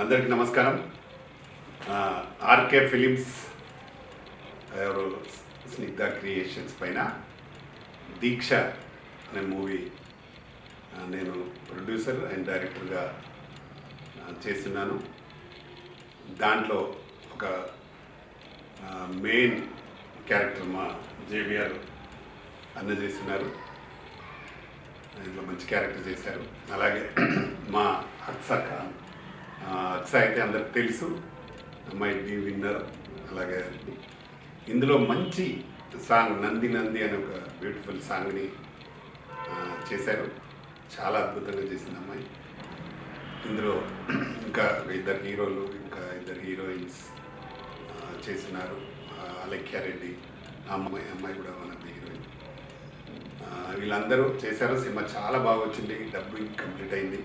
అందరికీ నమస్కారం. RK films ఎవరు స్నిగ్ధ క్రియేషన్స్ పైన దీక్ష అనే మూవీ నేను ప్రొడ్యూసర్ అండ్ డైరెక్టర్గా చేస్తున్నాను. దాంట్లో ఒక మెయిన్ క్యారెక్టర్ మా జేవిఆర్ అన్న చేస్తున్నారు. ఇంట్లో మంచి క్యారెక్టర్ చేశారు. అలాగే మా అక్సా ఖాన్, అక్సా అయితే అందరికి తెలుసు, అమ్మాయి డి విన్నర్. అలాగే ఇందులో మంచి సాంగ్ నంది నంది అనే ఒక బ్యూటిఫుల్ సాంగ్ని చేశారు. చాలా అద్భుతంగా చేసింది అమ్మాయి. ఇందులో ఇంకా ఇద్దరు హీరోలు, ఇంకా ఇద్దరు హీరోయిన్స్ చేస్తున్నారు. అలెక్యారెడ్డి అమ్మాయి కూడా వన్ ఆఫ్ ది హీరోయిన్. వీళ్ళందరూ చేశారు. సినిమా చాలా బాగా వచ్చింది. డబ్బింగ్ కంప్లీట్ అయింది.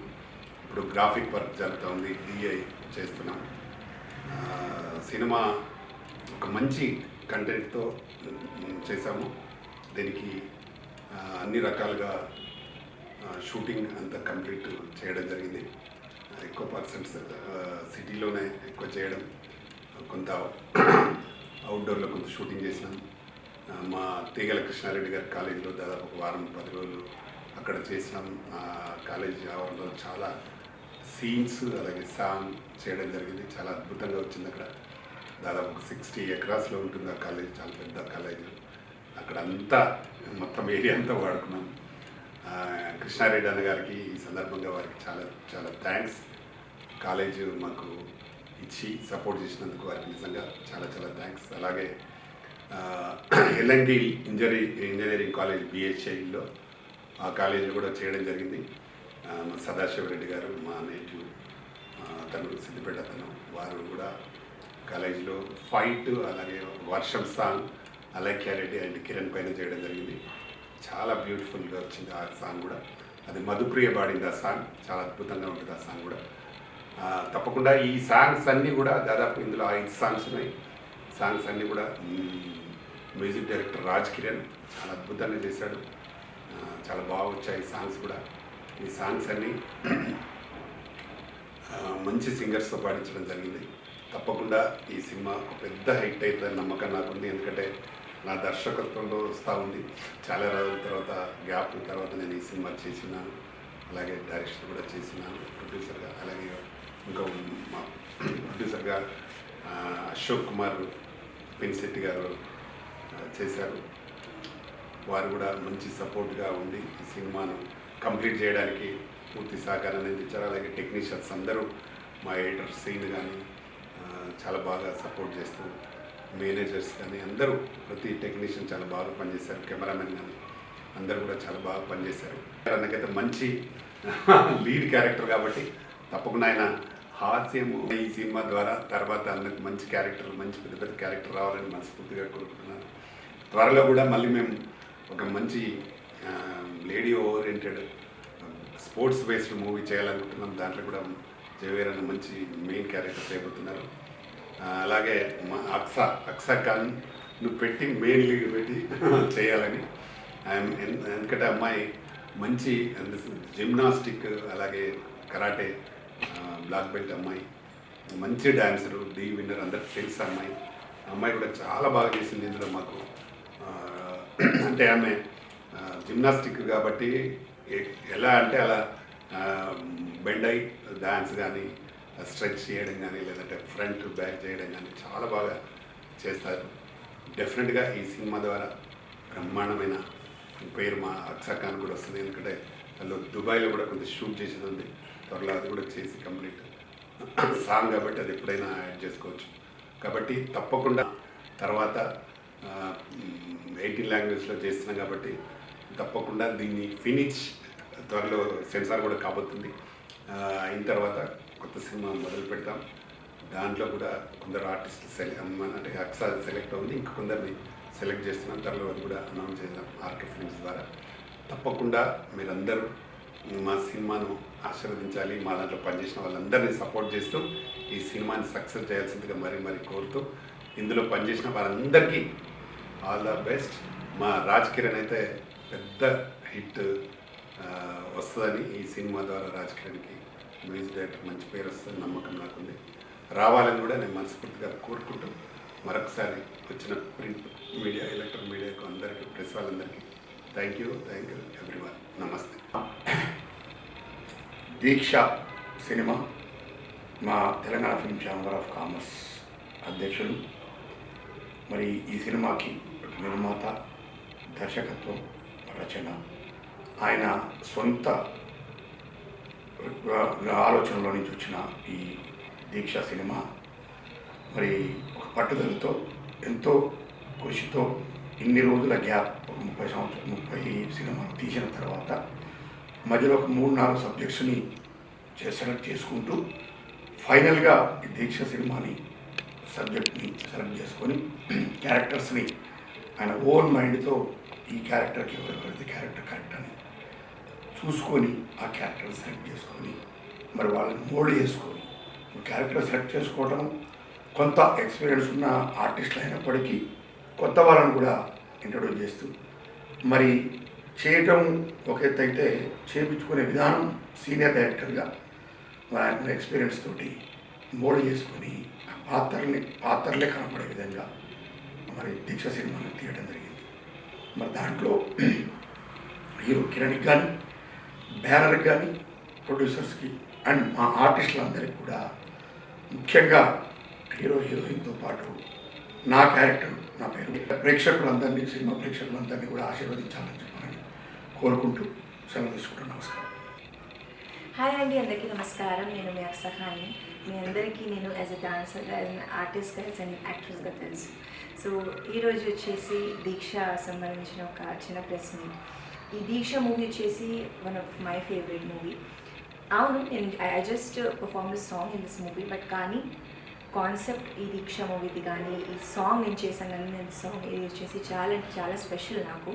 ఇప్పుడు గ్రాఫిక్ వర్క్ జరుగుతూ ఉంది. డిఐ చేస్తున్నాం. సినిమా ఒక మంచి కంటెంట్తో చేశాము. దీనికి అన్ని రకాలుగా షూటింగ్ అంతా కంప్లీట్ చేయడం జరిగింది. ఎక్కువ పర్సెంట్స్ సిటీలోనే ఎక్కువ చేయడం, కొంత అవుట్డోర్లో కొంత షూటింగ్ చేసినాం. మా తీగల కృష్ణారెడ్డి గారి కాలేజీలో దాదాపు ఒక వారం 10 రోజులు అక్కడ చేసినాం. కాలేజీ ఆవరణలో చాలా సీన్స్ అలాగే సాంగ్ చేయడం జరిగింది. చాలా అద్భుతంగా వచ్చింది. అక్కడ దాదాపు 60 ఎకరాస్లో ఉంటుంది ఆ కాలేజ్. చాలా పెద్ద కాలేజ్. అక్కడ అంతా మొత్తం ఏరియా అంతా వాడుకున్నాం. కృష్ణారెడ్డి అన్న గారికి ఈ సందర్భంగా వారికి చాలా చాలా థ్యాంక్స్. కాలేజ్ మాకు ఇచ్చి సపోర్ట్ చేసినందుకు వారికి నిజంగా చాలా చాలా థ్యాంక్స్. అలాగే ఎల్ఎన్గి ఇంజనీరింగ్ కాలేజ్ బిహెచ్ఐలో ఆ కాలేజీలో కూడా చేయడం జరిగింది. సదాశివరెడ్డి గారు మా నేటివ్, తను సిద్దిపేట అతను, వారు కూడా కాలేజీలో ఫైట్ అలాగే వర్షం సాంగ్ అలెక్యారెడ్డి అండ్ కిరణ్ పైన చేయడం జరిగింది. చాలా బ్యూటిఫుల్గా వచ్చింది ఆ సాంగ్ కూడా. అది మధుప్రియ పాడింది ఆ సాంగ్. చాలా అద్భుతంగా ఉంటుంది ఆ సాంగ్ కూడా. తప్పకుండా ఈ సాంగ్స్ అన్నీ కూడా దాదాపు ఇందులో 5 సాంగ్స్ ఉన్నాయి. సాంగ్స్ అన్నీ కూడా మ్యూజిక్ డైరెక్టర్ రాజ్ కిరణ్ చాలా అద్భుతంగా చేశాడు. చాలా బాగా వచ్చాయి సాంగ్స్ కూడా. ఈ సాంగ్స్ అన్నీ మంచి సింగర్స్తో పాడించడం జరిగింది. తప్పకుండా ఈ సినిమా ఒక పెద్ద హిట్ అవుతుందని నమ్మకం నాకుంది. ఎందుకంటే నా దర్శకత్వంలో వస్తూ ఉంది. చాలా రోజుల తర్వాత గ్యాప్ తర్వాత నేను ఈ సినిమా చేసినాను. అలాగే డైరెక్షన్ కూడా చేసినాను ప్రొడ్యూసర్గా. అలాగే ఇంకా మా ప్రొడ్యూసర్గా అశోక్ కుమార్ పిన్శెట్టి గారు చేశారు. వారు కూడా మంచి సపోర్ట్గా ఉండి ఈ సినిమాను కంప్లీట్ చేయడానికి పూర్తి సహకారాన్ని అందించారు. అలాగే టెక్నీషియన్స్ అందరూ, మా ఎడిటర్ సీన్ కానీ చాలా బాగా సపోర్ట్ చేస్తూ, మేనేజర్స్ కానీ అందరూ, ప్రతి టెక్నీషియన్ చాలా బాగా పనిచేశారు. కెమెరామెన్ కానీ అందరూ కూడా చాలా బాగా పనిచేశారు. అన్నకైతే మంచి లీడ్ క్యారెక్టర్ కాబట్టి తప్పకుండా ఆయన హాస్యము ఈ సినిమా ద్వారా తర్వాత అన్నకు మంచి క్యారెక్టర్, మంచి పెద్ద పెద్ద క్యారెక్టర్ రావాలని మనస్ఫూర్తిగా కోరుకుంటున్నాను. త్వరలో కూడా మళ్ళీ మేము ఒక మంచి lady oriented sports based movie చేయాలనుకుంటున్నాం. దాంట్లో కూడా జవేర్ అన్న మంచి మెయిన్ క్యారెక్టర్ చేయబోతున్నారు. అలాగే మా అక్సా ఖాన్ నువ్వు పెట్టి మెయిన్ లీడ్ పెట్టి చేయాలని. ఎందుకంటే అమ్మాయి మంచి జిమ్నాస్టిక్ అలాగే కరాటే బ్లాక్ బెల్ట్ అమ్మాయి, మంచి డాన్సరు, డి విన్నర్, అందరికి తెలుసు అమ్మాయి. అమ్మాయి కూడా చాలా బాగా చేసింది ఇందులో మాకు. అంటే ఆమె జిమ్నాస్టిక్ కాబట్టి ఎలా అంటే అలా బెండ్ అయి డాన్స్ కానీ స్ట్రెచ్ చేయడం కానీ లేదంటే ఫ్రంట్ బ్యాక్ చేయడం కానీ చాలా బాగా చేస్తారు. డెఫినెట్గా ఈ సినిమా ద్వారా బ్రహ్మాండమైన పేరు మా అక్సా ఖాన్ కూడా వస్తుంది. ఎందుకంటే వాళ్ళు దుబాయ్లో కూడా కొంచెం షూట్ చేసేది ఉంది. త్వరలో అది కూడా చేసి కంప్లీట్ సాంగ్ కాబట్టి అది ఎప్పుడైనా యాడ్ చేసుకోవచ్చు. కాబట్టి తప్పకుండా తర్వాత 18 లాంగ్వేజ్లో చేస్తున్నాం కాబట్టి తప్పకుండా దీన్ని ఫినిష్ త్వరలో సెన్సార్ కూడా కాబోతుంది. అయిన తర్వాత కొత్త సినిమా మొదలు పెడతాం. దాంట్లో కూడా కొందరు ఆర్టిస్టులు అంటే అక్సా సెలెక్ట్ అవుతుంది. ఇంకా కొందరిని సెలెక్ట్ చేస్తున్నాం. త్వరలో అది కూడా అనౌన్స్ చేద్దాం ఆర్కే ఫిల్మ్స్ ద్వారా. తప్పకుండా మీరందరూ మా సినిమాను ఆశీర్వదించాలి. మా దాంట్లో పనిచేసిన వాళ్ళందరినీ సపోర్ట్ చేస్తూ ఈ సినిమాని సక్సెస్ చేయాల్సిందిగా మరీ కోరుతూ, ఇందులో పనిచేసిన వారందరికీ ఆల్ ద బెస్ట్. మా రాజ్ కిరణ్ అయితే పెద్ద హిట్ వస్తుందని ఈ సినిమా ద్వారా రాజ్ కిరణ్కి మ్యూజిక్ డైరెక్టర్ మంచి పేరు వస్తుంది నమ్మకం నాకుంది. రావాలని కూడా నేను మనస్ఫూర్తిగా కోరుకుంటూ మరొకసారి వచ్చిన ప్రింట్ మీడియా, ఎలక్ట్రానిక్ మీడియాకు అందరికీ, ప్రెస్ వాళ్ళందరికీ థ్యాంక్ యూ ఎవ్రీవన్. నమస్తే. దీక్ష సినిమా మా Telangana film chamber of commerce అధ్యక్షుడు. మరి ఈ సినిమాకి నిర్మాత, దర్శకత్వం, రచన ఆయన సొంత ఆలోచనలో నుంచి వచ్చిన ఈ దీక్ష సినిమా మరి ఒక పట్టుదలతో, ఎంతో కృషితో, ఇన్ని రోజుల గ్యాప్, ఒక 30 సినిమాలు తీసిన తర్వాత మధ్యలో ఒక 3-4 సబ్జెక్ట్స్ని సెలెక్ట్ చేసుకుంటూ ఫైనల్గా ఈ దీక్ష సినిమాని సబ్జెక్ట్ని సెలెక్ట్ చేసుకొని క్యారెక్టర్స్ని ఆయన ఓన్ మైండ్తో ఈ క్యారెక్టర్కి ఎవరెవరైతే క్యారెక్టర్ కరెక్ట్ అని చూసుకొని ఆ క్యారెక్టర్ సెలెక్ట్ చేసుకొని మరి వాళ్ళని మోల్డ్ చేసుకొని క్యారెక్టర్ సెలెక్ట్ చేసుకోవడం, కొంత ఎక్స్పీరియన్స్ ఉన్న ఆర్టిస్టులు అయినప్పటికీ కొత్త వాళ్ళని కూడా ఇంట్రడ్యూస్ చేస్తూ మరి చేయటం ఒక ఎత్తు అయితే, చేయించుకునే విధానం సీనియర్ డైరెక్టర్గా ఆయన ఎక్స్పీరియన్స్ తోటి మోల్డ్ చేసుకొని పాత్రలే కనపడే విధంగా మరి దీక్ష సినిమాని తీయడం జరిగింది. మరి దాంట్లో హీరో కిరణ్కి కానీ, బ్యానర్కి కానీ, ప్రొడ్యూసర్స్కి అండ్ మా ఆర్టిస్టులందరికీ కూడా, ముఖ్యంగా హీరోయిన్తో పాటు నా క్యారెక్టర్, నా పేరు ప్రేక్షకులందరినీ, సినిమా ప్రేక్షకులందరినీ కూడా ఆశీర్వదించాలని చెప్పాలని కోరుకుంటూ సెలవు తీసుకుంటూ నమస్కారం. హాయ్ అండి, అందరికీ నమస్కారం. నేను మీ అక్సఖాన్ని. మీ అందరికీ నేను యాజ్ అ డాన్సర్గా, యాజ్ అన్ ఆర్టిస్ట్గా, యాజ్ అన్ యాక్ట్రెస్గా తెలుసు. సో ఈరోజు వచ్చేసి దీక్ష సంబంధించిన ఒక చిన్న ప్రెస్ మీట్. ఈ దీక్ష మూవీ వచ్చేసి one of my favourite movie. అవును, నేను I just perform the song in this movie, but కానీ కాన్సెప్ట్ ఈ దీక్ష మూవీది కానీ, ఈ సాంగ్ నేను చేశాను కానీ, నేను సాంగ్ ఇది వచ్చేసి చాలా అంటే చాలా స్పెషల్ నాకు.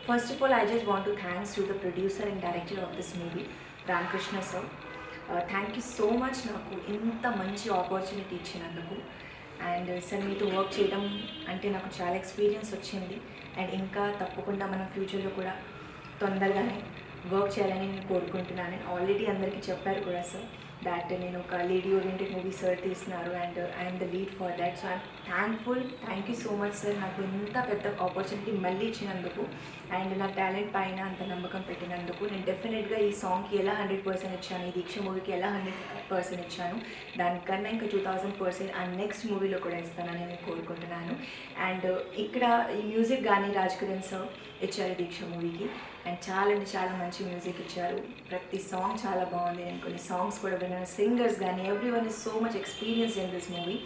First of all, I just want to thanks to the producer and director of this movie, Ramakrishna sir. Thank you so much నాకు ఇంత మంచి ఆపర్చునిటీ ఇచ్చినందుకు. అండ్ సార్ మీతో వర్క్ చేయడం అంటే నాకు చాలా ఎక్స్పీరియన్స్ వచ్చింది. అండ్ ఇంకా తప్పకుండా మనం ఫ్యూచర్లో కూడా తొందరగానే వర్క్ చేయాలని నేను కోరుకుంటున్నాను. అండ్ ఆల్రెడీ అందరికీ చెప్పారు కూడా సార్ దాట్ నేను ఒక లేడీ ఓరియంటెడ్ మూవీ సార్ తీస్తున్నారు and I'm the lead for that. So I'm thankful. Thank you so much sir, నాకు ఇంత పెద్ద ఆపర్చునిటీ మళ్ళీ ఇచ్చినందుకు అండ్ నా టాలెంట్ పైన అంత నమ్మకం పెట్టినందుకు. నేను డెఫినెట్గా ఈ సాంగ్కి ఎలా 100% ఇచ్చాను, ఈ దీక్ష మూవీకి ఎలా 100% ఇచ్చాను, దానికన్నా ఇంకా 2000% ఆ నెక్స్ట్ మూవీలో కూడా ఇస్తానని నేను కోరుకుంటున్నాను. అండ్ ఇక్కడ ఈ మ్యూజిక్ కానీ రాజ్కిరణ్ సార్ ఇచ్చారు దీక్ష మూవీకి. అండ్ చాలా అంటే చాలా మంచి మ్యూజిక్ ఇచ్చారు. ప్రతి సాంగ్ చాలా బాగుంది. నేను కొన్ని సాంగ్స్ కూడా విన్నాను. సింగర్స్ కానీ everyone is so much experience in this movie.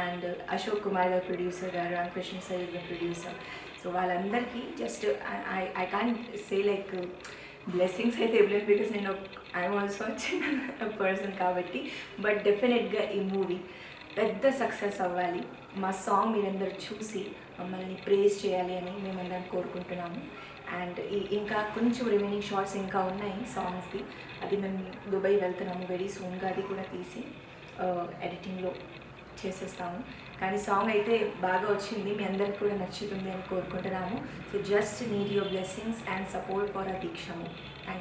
And Ashok Kumar గారు ప్రొడ్యూసర్ గారు, Ramakrishna sir is the producer. So వాళ్ళందరికీ just I can't say like blessings అయితే ఇవ్వలేదు, బికాస్ నేను ఐఎమ్ ఆల్సో చిన్న పర్సన్ కాబట్టి. బట్ డెఫినెట్గా ఈ మూవీ పెద్ద సక్సెస్ అవ్వాలి. మా సాంగ్ మీరందరూ చూసి మమ్మల్ని ప్రేజ్ చేయాలి అని మేమందరం కోరుకుంటున్నాము. అండ్ ఇంకా కొంచెం రిమైనింగ్ షార్ట్స్ ఇంకా ఉన్నాయి సాంగ్స్కి. అది మేము దుబాయ్ వెళ్తున్నాము వెరీ సూన్గా. అది కూడా తీసి ఎడిటింగ్లో చేసేస్తాము. కానీ సాంగ్ అయితే బాగా వచ్చింది, మీ అందరికి కూడా నచ్చుతుంది అని కోరుకుంటున్నాము. So just need your blessings and support for ఆ దీక్ష మూవీ.